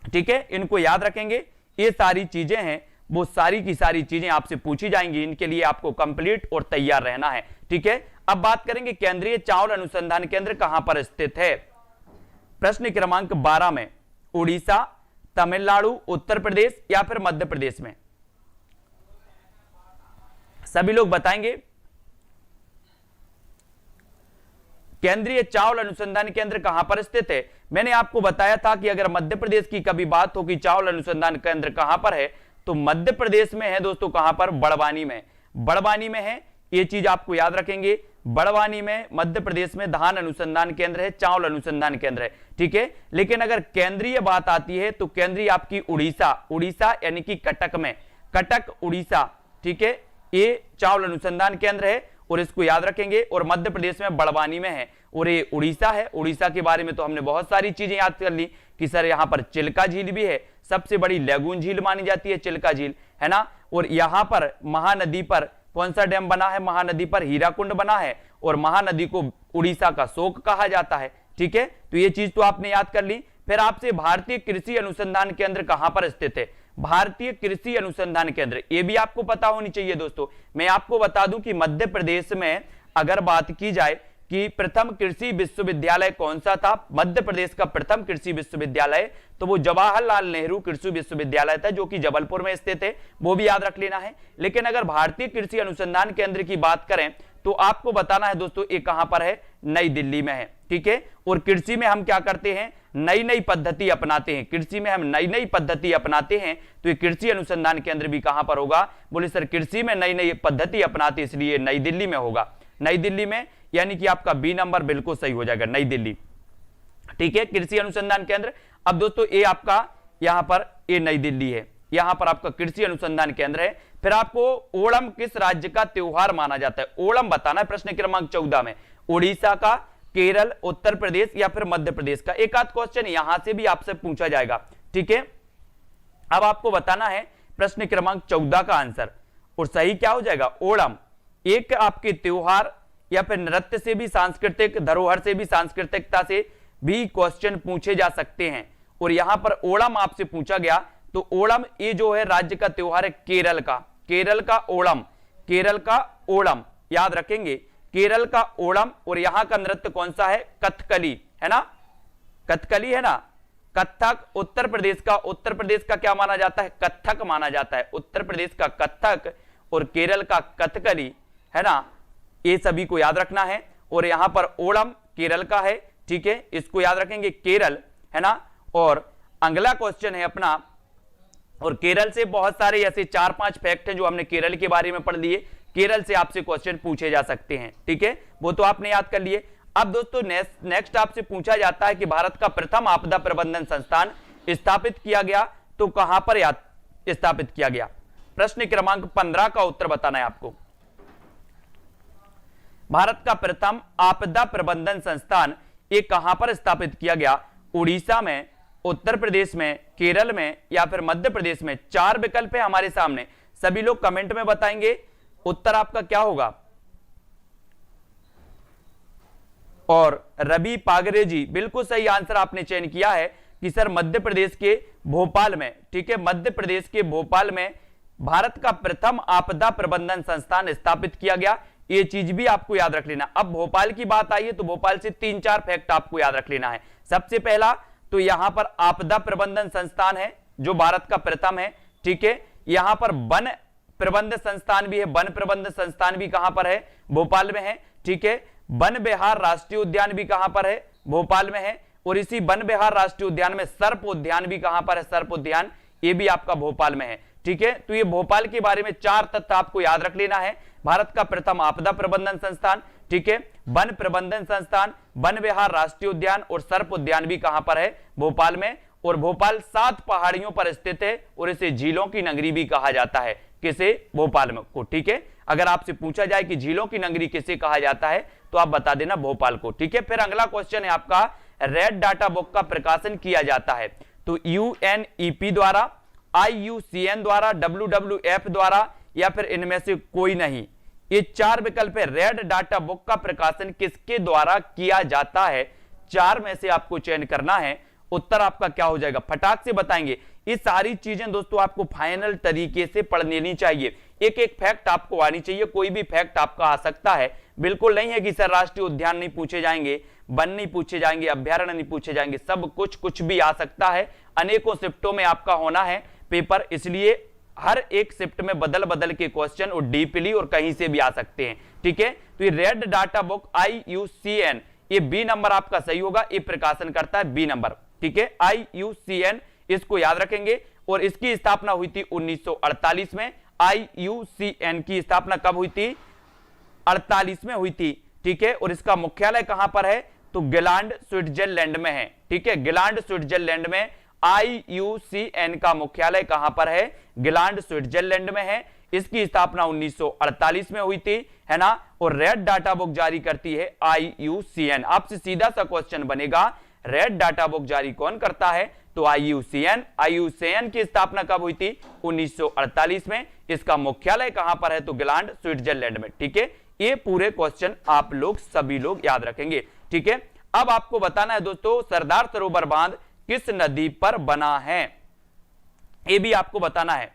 ठीक है, इनको याद रखेंगे। ये सारी चीजें हैं, वो सारी की सारी चीजें आपसे पूछी जाएंगी, इनके लिए आपको कंप्लीट और तैयार रहना है, ठीक है। अब बात करेंगे केंद्रीय चावल अनुसंधान केंद्र कहां पर स्थित है। प्रश्न क्रमांक 12 में उड़ीसा, तमिलनाडु, उत्तर प्रदेश या फिर मध्य प्रदेश में, सभी लोग बताएंगे। केंद्रीय चावल अनुसंधान केंद्र कहां पर स्थित है? मैंने आपको बताया था कि अगर मध्य प्रदेश की कभी बात हो कि चावल अनुसंधान केंद्र कहां पर है, तो मध्य प्रदेश में है दोस्तों, कहां पर, बड़वानी में, बड़वानी में है, ये चीज आपको याद रखेंगे। बड़वानी में मध्य प्रदेश में धान अनुसंधान केंद्र है, चावल अनुसंधान केंद्र है, ठीक है। लेकिन अगर केंद्रीय बात आती है तो केंद्रीय आपकी उड़ीसा, उड़ीसा यानी कि कटक में, कटक उड़ीसा, ठीक है, ये चावल अनुसंधान केंद्र है, और इसको याद रखेंगे। और मध्य प्रदेश में बड़वानी में है, और ये उड़ीसा है। उड़ीसा के बारे में तो हमने बहुत सारी चीजें याद कर ली कि सर यहाँ पर चिल्का झील भी है, सबसे बड़ी लैगून झील मानी जाती है चिल्का झील, है ना। और यहाँ पर महानदी पर कौन सा डैम बना है, महानदी पर हीराकुंड बना है, और महानदी को उड़ीसा का शोक कहा जाता है, ठीक है। तो ये चीज तो आपने याद कर ली। फिर आपसे भारतीय कृषि अनुसंधान केंद्र कहां पर स्थित है? भारतीय कृषि अनुसंधान केंद्र, ये भी आपको पता होनी चाहिए दोस्तों। मैं आपको बता दूं कि मध्य प्रदेश में अगर बात की जाए कि प्रथम कृषि विश्वविद्यालय कौन सा था, मध्य प्रदेश का प्रथम कृषि विश्वविद्यालय तो वो जवाहरलाल नेहरू कृषि विश्वविद्यालय था, जो कि जबलपुर में स्थित है, वो भी याद रख लेना है। लेकिन अगर भारतीय कृषि अनुसंधान केंद्र की बात करें तो आपको बताना है दोस्तों ये कहां पर है, नई दिल्ली में है, ठीक है। और कृषि में हम क्या करते हैं, नई नई पद्धति अपनाते हैं, कृषि में हम नई नई पद्धति अपनाते हैं, तो ये कृषि अनुसंधान केंद्र भी कहां पर होगा, बोले सर कृषि में नई नई पद्धति अपनाते इसलिए नई दिल्ली में होगा, नई दिल्ली में, यानी कि आपका बी नंबर बिल्कुल सही हो जाएगा, नई दिल्ली, ठीक है, कृषि अनुसंधान केंद्र। अब दोस्तों ये आपका यहां पर ये नई दिल्ली है, यहां पर आपका कृषि अनुसंधान केंद्र है। फिर आपको ओणम किस राज्य का त्योहार माना जाता है, ओणम बताना है प्रश्न क्रमांक 14 में, उड़ीसा का, केरल, उत्तर प्रदेश या फिर मध्य प्रदेश का। एक आध क्वेश्चन यहां से भी आपसे पूछा जाएगा, ठीक है। अब आपको बताना है प्रश्न क्रमांक 14 का आंसर, और सही क्या हो जाएगा, ओणम एक आपके त्योहार या फिर नृत्य से भी, सांस्कृतिक धरोहर से भी, सांस्कृतिकता से भी क्वेश्चन पूछे जा सकते हैं। और यहां पर ओणम आपसे पूछा गया, तो ओणम ये जो है राज्य का त्योहार है केरल का, केरल का ओणम, केरल का ओणम याद रखेंगे, केरल का ओणम। और यहां का नृत्य कौन सा है, कथकली है ना, कथकली है ना, कथक। उत्तर प्रदेश का, उत्तर प्रदेश का क्या माना जाता है, कथक माना जाता है, उत्तर प्रदेश का कथक और केरल का कथकली है ना, ये सभी को याद रखना है। और यहां पर ओणम केरल का है, ठीक है, इसको याद रखेंगे, केरल है ना। और अगला क्वेश्चन है अपना, और केरल से बहुत सारे ऐसे 4-5 फैक्ट हैं जो हमने केरल के बारे में पढ़ लिए, केरल से आपसे क्वेश्चन पूछे जा सकते हैं, ठीक है, वो तो आपने याद कर लिए। अब दोस्तों नेक्स्ट आपसे पूछा जाता है कि भारत का प्रथम आपदा प्रबंधन संस्थान स्थापित किया गया, तो कहां पर स्थापित किया गया, प्रश्न क्रमांक 15 का उत्तर बताना है आपको। भारत का प्रथम आपदा प्रबंधन संस्थान ये कहां पर स्थापित किया गया, उड़ीसा में, उत्तर प्रदेश में, केरल में या फिर मध्य प्रदेश में। 4 विकल्प है हमारे सामने, सभी लोग कमेंट में बताएंगे उत्तर आपका क्या होगा। और रवि पागरे जी बिल्कुल सही आंसर आपने चयन किया है कि सर मध्य प्रदेश के भोपाल में, ठीक है, मध्य प्रदेश के भोपाल में भारत का प्रथम आपदा प्रबंधन संस्थान स्थापित किया गया, ये चीज भी आपको याद रख लेना। अब भोपाल की बात आई है तो भोपाल से 3-4 फैक्ट आपको याद रख लेना है। सबसे पहला तो यहां पर आपदा प्रबंधन संस्थान है जो भारत का प्रथम है, ठीक है। यहां पर वन प्रबंध संस्थान भी है, वन प्रबंध संस्थान भी कहां पर है, भोपाल में है, ठीक है। वन विहार राष्ट्रीय उद्यान भी कहां पर है, भोपाल में है। और इसी वन विहार राष्ट्रीय उद्यान में सर्प उद्यान भी कहां पर है, सर्प उद्यान, ये भी आपका भोपाल में है, ठीक है। तो ये भोपाल के बारे में 4 तथ्य आपको याद रख लेना है। भारत का प्रथम आपदा प्रबंधन संस्थान, ठीक है, वन प्रबंधन संस्थान, वन विहार राष्ट्रीय उद्यान और सर्प उद्यान भी कहां पर है, भोपाल में। और भोपाल 7 पहाड़ियों पर स्थित है और इसे झीलों की नगरी भी कहा जाता है, किसे, भोपाल में को, ठीक है। अगर आपसे पूछा जाए कि झीलों की नगरी किसे कहा जाता है तो आप बता देना भोपाल को, ठीक है। फिर अगला क्वेश्चन है आपका, रेड डाटा बुक का प्रकाशन किया जाता है तो यूएनईपी द्वारा, IUCN द्वारा, WWF द्वारा या फिर इनमें से कोई नहीं। ये 4 विकल्प है, रेड डाटा बुक का प्रकाशन किसके द्वारा किया जाता है, 4 में से आपको चयन करना है। उत्तर आपका क्या हो जाएगा, फटाक से बताएंगे। ये सारी चीजें दोस्तों आपको फाइनल तरीके से पढ़ लेनी चाहिए, एक एक फैक्ट आपको आनी चाहिए, कोई भी फैक्ट आपका आ सकता है। बिल्कुल नहीं है कि सर राष्ट्रीय उद्यान नहीं पूछे जाएंगे, वन नहीं पूछे जाएंगे, अभ्यारण्य नहीं पूछे जाएंगे, सब कुछ भी आ सकता है। अनेकों शिफ्टों में आपका होना है पेपर, इसलिए हर एक शिफ्ट में बदल बदल के क्वेश्चन और डीपली और कहीं से भी आ सकते हैं, ठीक है। तो ये रेड डाटा बुक IUCN, ये बी नंबर आपका सही होगा, ये प्रकाशन करता है बी नंबर, ठीक है, IUCN, इसको याद रखेंगे। और इसकी स्थापना हुई थी 1948 में। IUCN की स्थापना कब हुई थी, 48 में हुई थी, ठीक है। और इसका मुख्यालय कहां पर है, तो गिलांड स्विट्जरलैंड में है, ठीक है, गिलांड स्विट्जरलैंड में IUCN का मुख्यालय कहां पर है, गिलांड स्विट्जरलैंड में है। इसकी स्थापना 1948 में हुई थी, है ना। और रेड डाटा बुक जारी करती है IUCN। आपसे सीधा सा क्वेश्चन बनेगा, रेड डाटा बुक जारी कौन करता है, तो IUCN। IUCN की स्थापना कब हुई थी, 1948 में। इसका मुख्यालय कहां पर है, तो गिलांड स्विट्जरलैंड में, ठीक है। ये पूरे क्वेश्चन आप लोग सभी लोग याद रखेंगे, ठीक है। अब आपको बताना है दोस्तों, सरदार सरोवर बांध किस नदी पर बना है, ये भी आपको बताना है।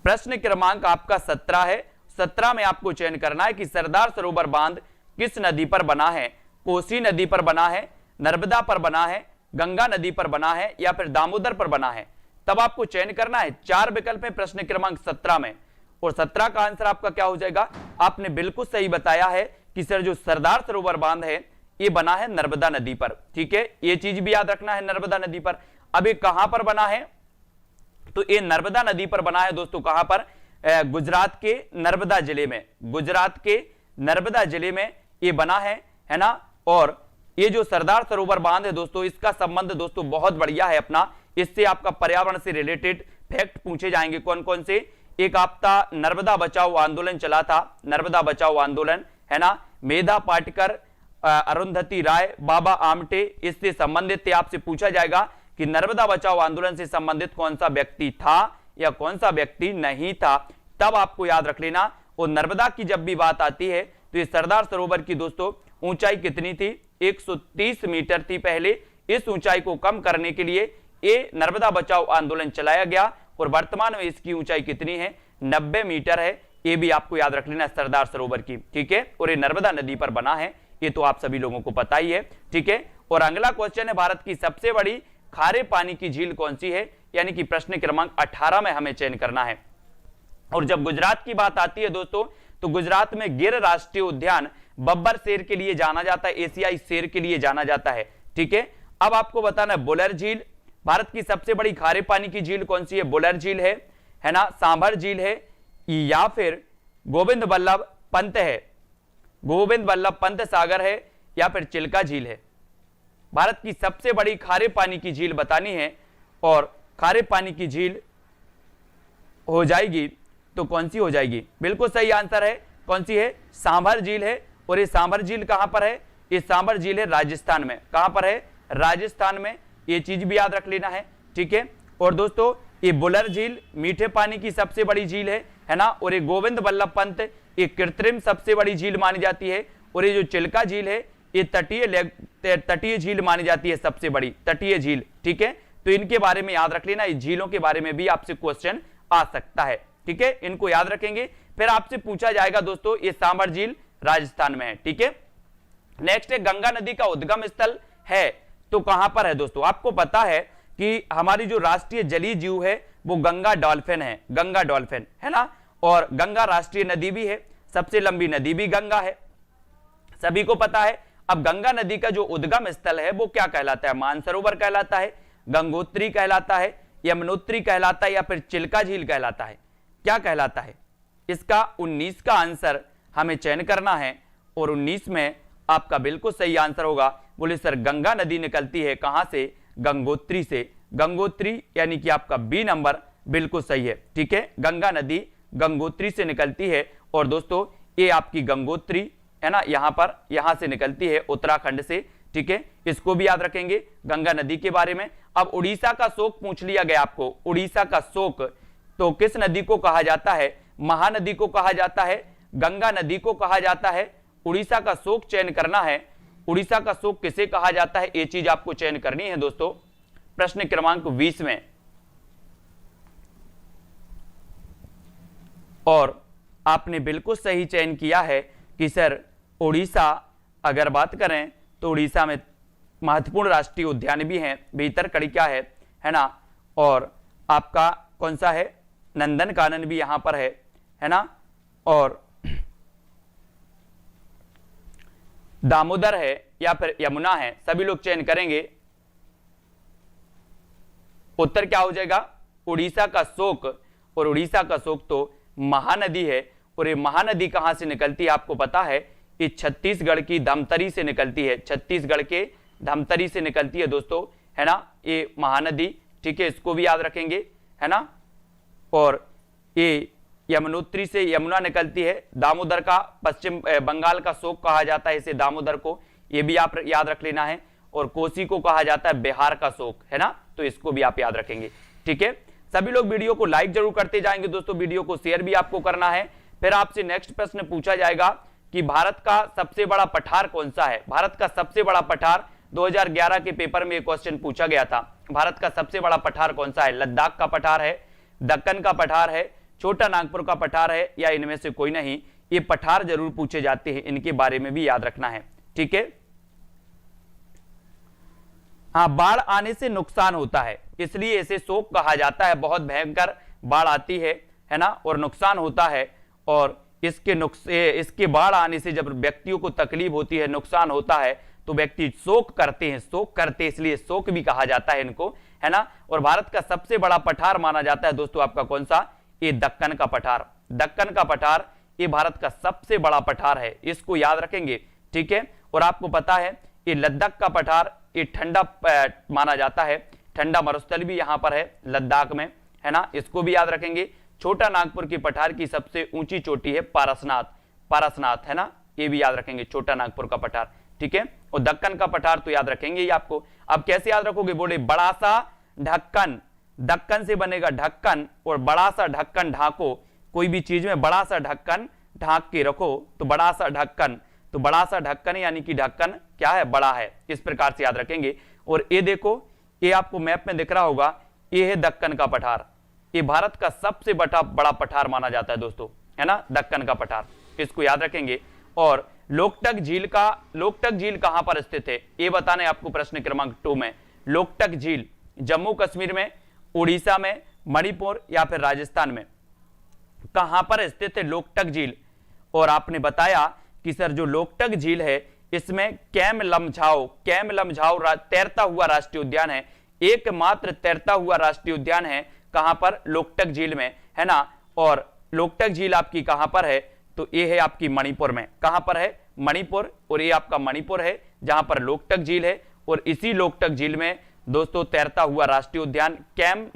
प्रश्न क्रमांक आपका 17 है। 17 में आपको चयन करना है कि सरदार सरोवर बांध किस नदी पर बना है? कोसी नदी पर बना है, नर्मदा पर बना है, गंगा नदी पर बना है या फिर दामोदर पर बना है? तब आपको चयन करना है। 4 विकल्प है प्रश्न क्रमांक 17 में, और 17 का आंसर आपका क्या हो जाएगा? आपने बिल्कुल सही बताया है कि सर जो सरदार सरोवर बांध है ये बना है नर्मदा नदी पर। ठीक है, ये चीज भी याद रखना है, नर्मदा नदी पर। अब ये कहां पर बना है? तो ये नर्मदा नदी पर बना है दोस्तों। कहां पर? गुजरात के नर्मदा जिले में, गुजरात के नर्मदा जिले में ये बना है ना। और ये जो सरदार सरोवर बांध है दोस्तों, इसका संबंध दोस्तों बहुत बढ़िया है अपना। इससे आपका पर्यावरण से रिलेटेड फैक्ट पूछे जाएंगे। कौन कौन से? एक आपका नर्मदा बचाओ आंदोलन चला था, नर्मदा बचाओ आंदोलन, है ना। मेधा पाटकर, अरुंधति राय, बाबा आमटे, इससे संबंधित आपसे पूछा जाएगा कि नर्मदा बचाओ आंदोलन से संबंधित कौन सा व्यक्ति था या कौन सा व्यक्ति नहीं था। तब आपको याद रख लेना। और नर्मदा की जब भी बात आती है तो ये सरदार सरोवर की दोस्तों ऊंचाई कितनी थी? 130 मीटर थी पहले। इस ऊंचाई को कम करने के लिए ये नर्मदा बचाओ आंदोलन चलाया गया और वर्तमान में इसकी ऊंचाई कितनी है? 90 मीटर है। ये भी आपको याद रख लेना सरदार सरोवर की। ठीक है, और ये नर्मदा नदी पर बना है, ये तो आप सभी लोगों को पता ही है। ठीक है, और अगला क्वेश्चन है भारत की सबसे बड़ी खारे पानी की झील कौन सी है? यानी कि प्रश्न क्रमांक 18 में हमें चयन करना है। और जब गुजरात की बात आती है दोस्तों, तो गुजरात में गिर राष्ट्रीय उद्यान बब्बर शेर के लिए जाना जाता है, एशियाई शेर के लिए जाना जाता है। ठीक है, अब आपको बताना है बुलर झील, भारत की सबसे बड़ी खारे पानी की झील कौन सी है? बुलर झील है ना, सांभर झील है, या फिर गोविंद बल्लभ पंत है, गोविंद बल्लभ पंत सागर है, या फिर चिल्का झील है? भारत की सबसे बड़ी खारे पानी की झील बतानी है, और खारे पानी की झील हो जाएगी तो कौन सी हो जाएगी? बिल्कुल सही आंसर है। कौन सी है? सांभर झील है। और ये सांभर झील कहां पर है? ये सांभर झील है राजस्थान में। कहां पर है? राजस्थान में। ये चीज भी याद रख लेना है। ठीक है, और दोस्तों ये बुलर झील मीठे पानी की सबसे बड़ी झील है ना। और ये गोविंद बल्लभ पंत ये कृत्रिम सबसे बड़ी झील मानी जाती है। और ये जो चिल्का झील है ये तटीय झील मानी जाती है, सबसे बड़ी तटीय झील। ठीक है, तो इनके बारे में याद रख लेना। इस झीलों के बारे में भी आपसे क्वेश्चन आ सकता है। ठीक है, इनको याद रखेंगे। फिर आपसे पूछा जाएगा दोस्तों ये सांभर झील राजस्थान में है। ठीक है, नेक्स्ट है गंगा नदी का उद्गम स्थल है तो कहां पर है? दोस्तों आपको पता है कि हमारी जो राष्ट्रीय जलीय जीव है वो गंगा डॉल्फिन है, गंगा डॉल्फिन, है ना। और गंगा राष्ट्रीय नदी भी है, सबसे लंबी नदी भी गंगा है, सभी को पता है। अब गंगा नदी का जो उद्गम स्थल है वो क्या कहलाता है? मानसरोवर कहलाता है, गंगोत्री कहलाता है, यमुनोत्री कहलाता है, या फिर चिल्का झील कहलाता है? क्या कहलाता है? इसका 19 का आंसर हमें चयन करना है। और 19 में आपका बिल्कुल सही आंसर होगा। बोले सर गंगा नदी निकलती है कहां से? गंगोत्री से। गंगोत्री यानी कि आपका बी नंबर बिल्कुल सही है। ठीक है, गंगा नदी गंगोत्री से निकलती है। और दोस्तों ये आपकी गंगोत्री है ना, यहां से निकलती है उत्तराखंड से। ठीक है, इसको भी याद रखेंगे गंगा नदी के बारे में। अब उड़ीसा का शोक पूछ लिया गया आपको। उड़ीसा का शोक तो किस नदी को कहा जाता है? महानदी को कहा जाता है, गंगा नदी को कहा जाता है? उड़ीसा का शोक चयन करना है। उड़ीसा का शोक किसे कहा जाता है? ये चीज आपको चयन करनी है दोस्तों प्रश्न क्रमांक 20 में। और आपने बिल्कुल सही चयन किया है कि सर उड़ीसा अगर बात करें तो उड़ीसा में महत्वपूर्ण राष्ट्रीय उद्यान भी हैं, भीतरकनिका है ना। और आपका कौन सा है? नंदन कानन भी यहां पर है ना। और दामोदर है या फिर यमुना है, सभी लोग चयन करेंगे। उत्तर क्या हो जाएगा? उड़ीसा का शोक। और उड़ीसा का शोक तो महानदी है। और ये महानदी कहां से निकलती है आपको पता है? ये छत्तीसगढ़ की धमतरी से निकलती है, छत्तीसगढ़ के धमतरी से निकलती है दोस्तों, है ना ये महानदी। ठीक है, इसको भी याद रखेंगे, है ना। और ये यमुनोत्री से यमुना निकलती है। दामोदर का पश्चिम बंगाल का शोक कहा जाता है इसे, दामोदर को, ये भी आप याद रख लेना है। और कोसी को कहा जाता है बिहार का शोक, है ना, तो इसको भी आप याद रखेंगे। ठीक है, सभी लोग वीडियो को लाइक जरूर करते जाएंगे दोस्तों, वीडियो को शेयर भी आपको करना है। फिर आपसे नेक्स्ट प्रश्न पूछा जाएगा कि भारत का सबसे बड़ा पठार कौन सा है। भारत का सबसे बड़ा पठार 2011 के पेपर में क्वेश्चन पूछा गया था। भारत का सबसे बड़ा पठार कौन सा है? लद्दाख का पठार है, दक्कन का पठार है, छोटा नागपुर का पठार है, या इनमें से कोई नहीं। ये पठार जरूर पूछे जाते हैं, इनके बारे में भी याद रखना है, ठीक है। हाँ, बाढ़ आने से नुकसान होता है, इसलिए इसे शोक कहा जाता है। बहुत भयंकर बाढ़ आती है ना, और नुकसान होता है, और इसके बाढ़ आने से जब व्यक्तियों को तकलीफ होती है, नुकसान होता है, तो व्यक्ति शोक करते हैं, इसलिए शोक भी कहा जाता है इनको, है ना। और भारत का सबसे बड़ा पठार माना जाता है दोस्तों आपका कौन सा? ये दक्कन का पठार। दक्कन का पठार ये भारत का सबसे बड़ा पठार है, इसको याद रखेंगे, ठीक है। और आपको पता है ये लद्दाख का पठार ये ठंडा माना जाता है, ठंडा मरुस्थल भी यहां पर है लद्दाख में, है ना, इसको भी याद रखेंगे। छोटा नागपुर की पठार की सबसे ऊंची चोटी है पारसनाथ, है ना, ये भी याद रखेंगे, छोटा नागपुर का पठार, ठीक है। और दक्कन का पठार तो याद रखेंगे ही आपको। अब कैसे याद रखोगे? बोले बड़ा सा ढक्कन, दक्कन से बनेगा ढक्कन, और बड़ा सा ढक्कन ढाको, कोई भी चीज में बड़ा सा ढक्कन ढाक के रखो, तो बड़ा सा ढक्कन, तो बड़ा सा ढक्कन यानी कि ढक्कन क्या है? बड़ा है, इस प्रकार से याद रखेंगे। और ये देखो, ये आपको मैप में दिख रहा होगा, ये है दक्कन का पठार, ये भारत का सबसे बड़ा पठार माना जाता है दोस्तों, है ना, दक्कन का पठार, इसको याद रखेंगे। और लोकटक झील कहां पर स्थित है? ये बताना है आपको प्रश्न क्रमांक 2 में। लोकटक झील जम्मू कश्मीर में, उड़ीसा में, मणिपुर या फिर राजस्थान में, कहां पर स्थित है लोकटक झील? और आपने बताया कि सर जो लोकटक झील है इसमें कैम लमझाओ तैरता हुआ राष्ट्रीय उद्यान है, एकमात्र तैरता हुआ राष्ट्रीय उद्यान है, कहां पर? लोकटक झील में, है ना। और लोकटक झील आपकी कहां पर है? तो ये है आपकी मणिपुर में। कहां पर है? मणिपुर। और ये आपका मणिपुर है जहां पर लोकटक झील है, और इसी लोकटक झील में दोस्तों तैरता हुआ राष्ट्रीय उद्यान कैम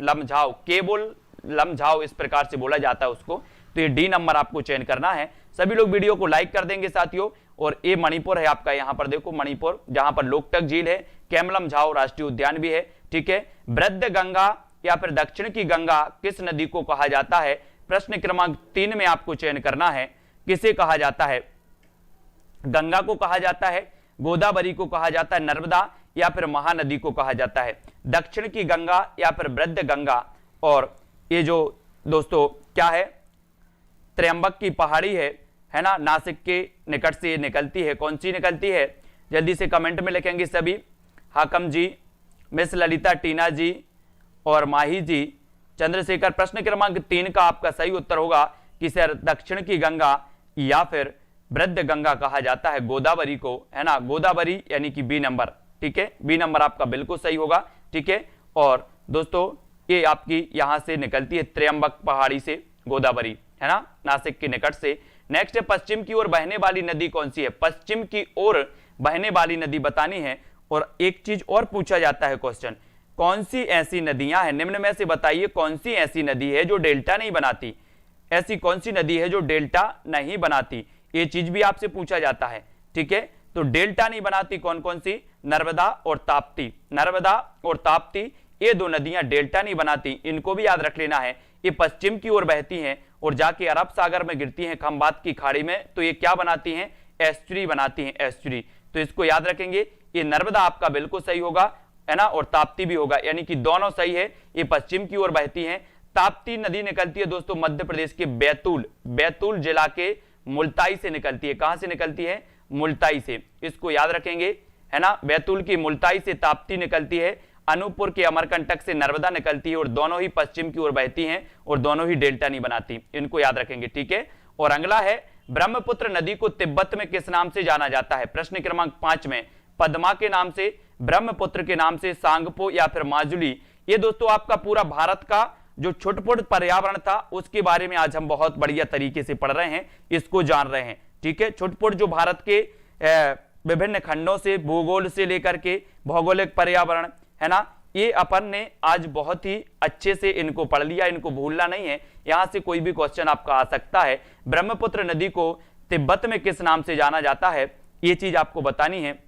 लमझाओ इस प्रकार से बोला जाता है उसको। तो ये डी नंबर आपको चयन करना है। सभी लोग वीडियो को लाइक कर देंगे साथियों। और ये मणिपुर है आपका, यहां पर देखो मणिपुर, जहां पर लोकटक झील है, कैम लमझाओ राष्ट्रीय उद्यान भी है, ठीक है। वृद्ध गंगा या फिर दक्षिण की गंगा किस नदी को कहा जाता है? प्रश्न क्रमांक 3 में आपको चयन करना है, किसे कहा जाता है? गंगा को कहा जाता है, गोदावरी को कहा जाता है, नर्मदा या फिर महानदी को कहा जाता है? दक्षिण की गंगा या फिर वृद्ध गंगा। और ये जो दोस्तों क्या है, त्र्यंबक की पहाड़ी है ना, नासिक के निकट से निकलती है, कौन सी निकलती है? जल्दी से कमेंट में लिखेंगे सभी। हाकम जी, मिस ललिता, टीना जी और माही जी, चंद्रशेखर। प्रश्न क्रमांक 3 का आपका सही उत्तर होगा कि सर दक्षिण की गंगा या फिर वृद्ध गंगा कहा जाता है गोदावरी को, है ना, गोदावरी यानी कि बी नंबर, ठीक है, बी नंबर आपका बिल्कुल सही होगा, ठीक है। और दोस्तों ये आपकी यहां से निकलती है त्र्यंबक पहाड़ी से गोदावरी, है ना, नासिक के निकट से। नेक्स्ट है पश्चिम की ओर बहने वाली नदी कौन सी है? पश्चिम की ओर बहने वाली नदी बतानी है। और एक चीज और पूछा जाता है क्वेश्चन, कौन सी ऐसी नदियां हैं, निम्न में से बताइए कौन सी ऐसी नदी है जो डेल्टा नहीं बनाती? ऐसी कौन सी नदी है जो डेल्टा नहीं बनाती? ये चीज भी आपसे पूछा जाता है, ठीक है। तो डेल्टा नहीं बनाती कौन कौन सी? नर्मदा और ताप्ती। नर्मदा और ताप्ती ये दो नदियां डेल्टा नहीं बनाती, इनको भी याद रख लेना है। ये पश्चिम की ओर बहती हैं और जाके अरब सागर में गिरती हैं खंबात की खाड़ी में, तो ये क्या बनाती हैं? एस्चुरी बनाती हैं, एस्चुरी। तो इसको याद रखेंगे, ये नर्मदा आपका बिल्कुल सही होगा, है ना, और ताप्ती भी होगा, यानी कि दोनों सही है। ये पश्चिम की ओर बहती हैं। ताप्ती नदी निकलती है दोस्तों मध्य प्रदेश के बैतूल जिला के मुल्ताई से निकलती है। कहां से निकलती है? मुल्ताई से, इसको याद रखेंगे, है ना। बैतूल की मुल्ताई से ताप्ती निकलती है, अनूपपुर के अमरकंटक से नर्मदा निकलती है, और दोनों ही पश्चिम की ओर बहती हैं और दोनों ही डेल्टा नहीं बनाती, इनको याद रखेंगे, ठीक है। और अगला है ब्रह्मपुत्र नदी को तिब्बत में किस नाम से जाना जाता है? प्रश्न क्रमांक 5 में पद्मा के नाम से, ब्रह्मपुत्र के नाम से, सांगपो या फिर माजुली। ये दोस्तों आपका पूरा भारत का जो छुटपुट पर्यावरण था उसके बारे में आज हम बहुत बढ़िया तरीके से पढ़ रहे हैं, इसको जान रहे हैं, ठीक है। छुटपुट जो भारत के विभिन्न खंडों से, भूगोल से लेकर के भौगोलिक पर्यावरण, है ना, ये अपन ने आज बहुत ही अच्छे से इनको पढ़ लिया, इनको भूलना नहीं है। यहां से कोई भी क्वेश्चन आपका आ सकता है। ब्रह्मपुत्र नदी को तिब्बत में किस नाम से जाना जाता है, ये चीज आपको बतानी है।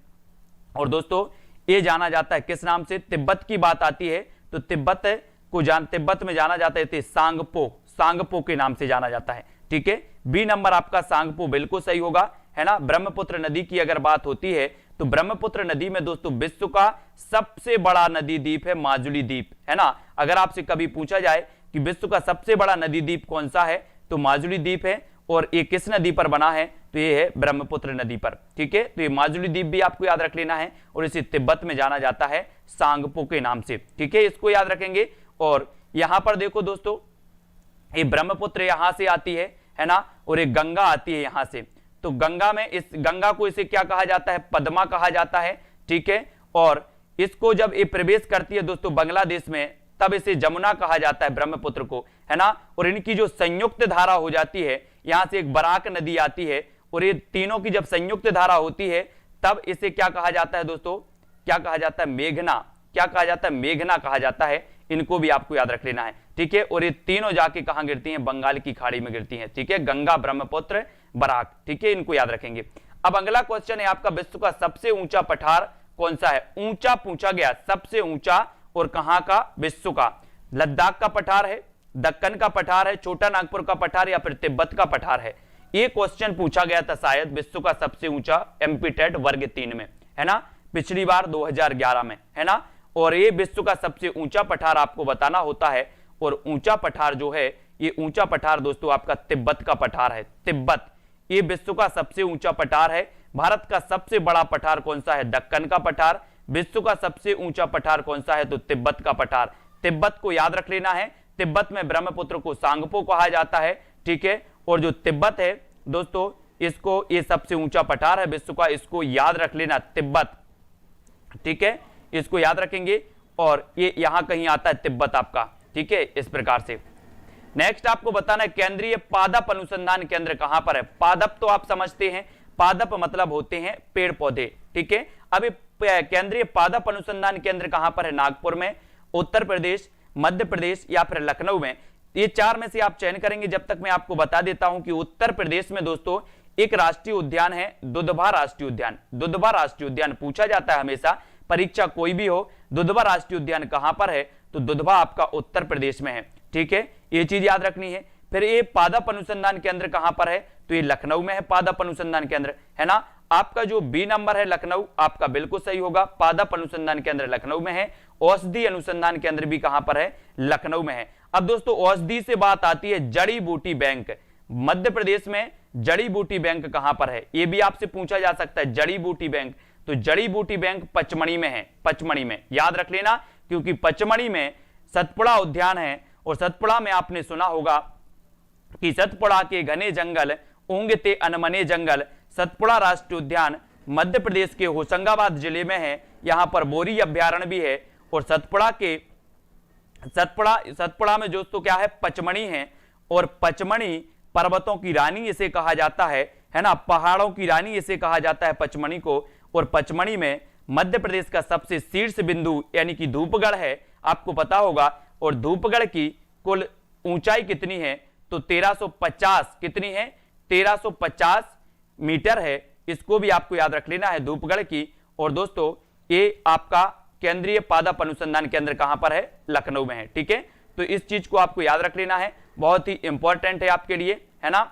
और दोस्तों ये जाना जाता है किस नाम से? तिब्बत की बात आती है तो तिब्बत में जाना जाता है सांगपो के नाम से जाना जाता है, ठीक है। बी नंबर आपका सांगपो बिल्कुल सही होगा, है ना। ब्रह्मपुत्र नदी की अगर बात होती है तो ब्रह्मपुत्र नदी में दोस्तों विश्व का सबसे बड़ा नदी द्वीप है माजुली द्वीप, है ना। अगर आपसे कभी पूछा जाए कि विश्व का सबसे बड़ा नदी द्वीप कौन सा है तो माजुली द्वीप है, और ये किस नदी पर बना है तो ये है ब्रह्मपुत्र नदी पर, ठीक है। तो ये माजुली द्वीप भी आपको याद रख लेना है, और इसे तिब्बत में जाना जाता है सांगपो के नाम से, ठीक है, इसको याद रखेंगे। और यहां पर देखो दोस्तों ये ब्रह्मपुत्र यहां से आती है ना, और एक गंगा आती है यहां से, तो गंगा में इस गंगा को इसे क्या कहा जाता है, पद्मा कहा जाता है, ठीक है। और इसको जब ये प्रवेश करती है दोस्तों बांग्लादेश में तब इसे जमुना कहा जाता है ब्रह्मपुत्र को, है ना। और इनकी जो संयुक्त धारा हो जाती है, यहां से एक बराक नदी आती है, और ये तीनों की जब संयुक्त धारा होती है तब इसे क्या कहा जाता है दोस्तों, क्या कहा जाता है, मेघना, क्या कहा जाता है, मेघना कहा जाता है। इनको भी आपको याद रख लेना है, ठीक है। और ये तीनों जाके कहां गिरती हैं, बंगाल की खाड़ी में गिरती हैं, ठीक है, गंगा ब्रह्मपुत्र बराक, ठीक है, इनको याद रखेंगे। अब अगला क्वेश्चन है आपका, विश्व का सबसे ऊंचा पठार कौन सा है। ऊंचा पूछा गया, सबसे ऊंचा, और कहां का, विश्व का। लद्दाख का पठार है, दक्कन का पठार है, छोटा नागपुर का पठार, या फिर तिब्बत का पठार है। ये क्वेश्चन पूछा गया था शायद विश्व का सबसे ऊंचा एमपी टेट वर्ग 3 में, है ना, पिछली बार 2011 में, है ना। और ये विश्व का सबसे ऊंचा पठार आपको बताना होता है, और ऊंचा पठार जो है, ये ऊंचा पठार दोस्तों आपका तिब्बत का पठार है। तिब्बत ये विश्व का सबसे ऊंचा पठार है। भारत का सबसे बड़ा पठार कौन सा है, दक्कन का पठार। विश्व का सबसे ऊंचा पठार कौन सा है तो तिब्बत का पठार। तिब्बत को याद रख लेना है, तिब्बत में ब्रह्मपुत्र को सांगपो कहा जाता है, ठीक है। और जो तिब्बत है दोस्तों, इसको, ये सबसे ऊंचा पठार है विश्व का, इसको याद रख लेना, तिब्बत, ठीक है, इसको याद रखेंगे। और ये यहां कहीं आता है तिब्बत आपका, ठीक है, इस प्रकार से। नेक्स्ट आपको बताना है केंद्रीय पादप अनुसंधान केंद्र कहां पर है। पादप तो आप समझते हैं, पादप मतलब होते हैं पेड़ पौधे, ठीक है। अब केंद्रीय पादप अनुसंधान केंद्र कहां पर है, नागपुर में, उत्तर प्रदेश, मध्य प्रदेश, या फिर लखनऊ में। ये चार में से आप चयन करेंगे। जब तक मैं आपको बता देता हूं कि उत्तर प्रदेश में दोस्तों एक राष्ट्रीय उद्यान है, दुधवा राष्ट्रीय उद्यान। दुधवा राष्ट्रीय उद्यान पूछा जाता है हमेशा, परीक्षा कोई भी हो, दुधवा राष्ट्रीय उद्यान कहां पर है तो दुधवा आपका उत्तर प्रदेश में है, ठीक है, ये चीज याद रखनी है। फिर ये पादप अनुसंधान केंद्र कहां पर है तो ये लखनऊ में है, पादप अनुसंधान केंद्र, है ना। आपका जो बी नंबर है लखनऊ, आपका बिल्कुल सही होगा, पादप अनुसंधान केंद्र लखनऊ में है। औषधि अनुसंधान केंद्र भी कहां पर है, लखनऊ में है। अब दोस्तों औषधि से बात आती है, जड़ी बूटी बैंक मध्य प्रदेश में, जड़ी बूटी बैंक कहां पर है, यह भी आपसे पूछा जा सकता है, जड़ी बूटी बैंक। तो जड़ी बूटी बैंक पचमढ़ी में है, पचमढ़ी में, याद रख लेना, क्योंकि पचमढ़ी में सतपुड़ा उद्यान है, और सतपुड़ा में आपने सुना होगा कि सतपुड़ा के घने जंगल ऊंगते अनमने जंगल। सतपुड़ा राष्ट्रीय उद्यान मध्य प्रदेश के होशंगाबाद जिले में है, यहां पर बोरी अभ्यारण्य भी है। और सतपुड़ा में दोस्तों क्या है, पचमढ़ी है, और पचमढ़ी पर्वतों की रानी इसे कहा जाता है ना, पहाड़ों की रानी इसे कहा जाता है पचमढ़ी को। और पचमढ़ी में मध्य प्रदेश का सबसे शीर्ष बिंदु यानी कि धूपगढ़ है, आपको पता होगा। और धूपगढ़ की कुल ऊंचाई कितनी है तो 1350, कितनी है 1350 मीटर है, इसको भी आपको याद रख लेना है, धूपगढ़ की। और दोस्तों ये आपका केंद्रीय पादप अनुसंधान केंद्र कहां पर है, लखनऊ में है, ठीक है। तो इस चीज को आपको याद रख लेना है, बहुत ही इंपॉर्टेंट है आपके लिए, है ना।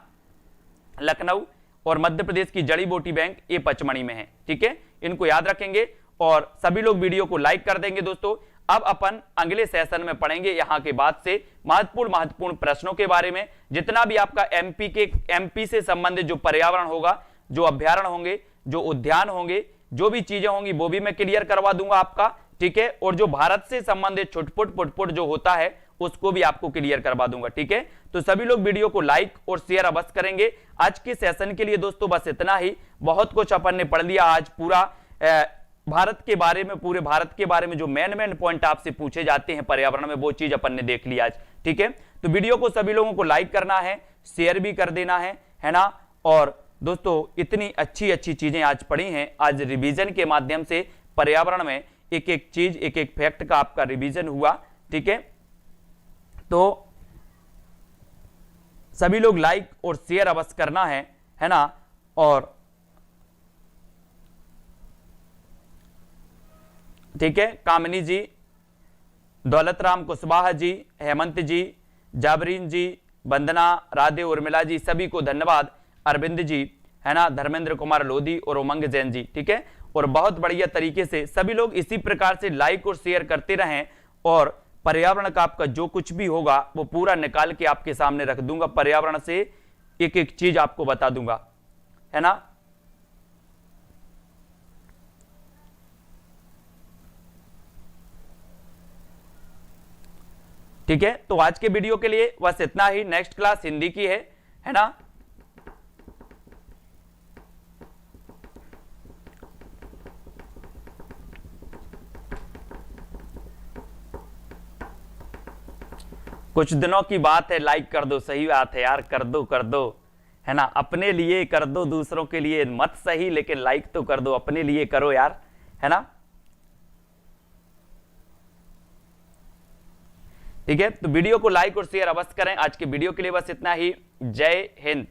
लखनऊ और मध्य प्रदेश की जड़ी बूटी बैंक ये पचमढ़ी में है, ठीक है, इनको याद रखेंगे। और सभी लोग वीडियो को लाइक कर देंगे दोस्तों। अब अपन अगले सेशन में पढ़ेंगे यहां के बाद से महत्वपूर्ण प्रश्नों के बारे में। जितना भी आपका एमपी से संबंधित जो पर्यावरण होगा, जो अभ्यारण्य होंगे, जो उद्यान होंगे, जो भी चीजें होंगी वो भी मैं क्लियर करवा दूंगा आपका, ठीक है। और जो भारत से संबंधित छुटपुट जो होता है उसको भी आपको क्लियर करवा दूंगा, ठीक है। तो सभी लोग वीडियो को लाइक और शेयर अवश्य करेंगे। आज के सेशन के लिए दोस्तों बस इतना ही, बहुत कुछ अपन ने पढ़ लिया आज। पूरा भारत के बारे में, पूरे भारत के बारे में जो मेन पॉइंट आपसे पूछे जाते हैं पर्यावरण में, वो चीज अपन ने देख लिया आज, ठीक है। तो वीडियो को सभी लोगों को लाइक करना है, शेयर भी कर देना है ना। और दोस्तों इतनी अच्छी चीजें आज पढ़ी हैं, आज रिवीजन के माध्यम से पर्यावरण में एक एक चीज, एक एक फैक्ट का आपका रिवीजन हुआ, ठीक है। तो सभी लोग लाइक और शेयर अवश्य करना है ना। और ठीक है, कामिनी जी, दौलत राम कुशवाहा जी, हेमंत जी, जाबरीन जी, वंदना, राधे, उर्मिला जी, सभी को धन्यवाद। अरविंद जी, है ना, धर्मेंद्र कुमार लोधी और उमंग जैन जी, ठीक है। और बहुत बढ़िया तरीके से सभी लोग इसी प्रकार से लाइक और शेयर करते रहें, और पर्यावरण का आपका जो कुछ भी होगा वो पूरा निकाल के आपके सामने रख दूंगा, पर्यावरण से एक एक चीज आपको बता दूंगा, है ना। ठीक है, तो आज के वीडियो के लिए बस इतना ही। नेक्स्ट क्लास हिंदी की है ना। कुछ दिनों की बात है, लाइक कर दो, सही बात है यार, कर दो, है ना। अपने लिए कर दो, दूसरों के लिए मत सही, लेकिन लाइक तो कर दो, अपने लिए करो यार, है ना। ठीक है, तो वीडियो को लाइक और शेयर अवश्य करें। आज के वीडियो के लिए बस इतना ही। जय हिंद।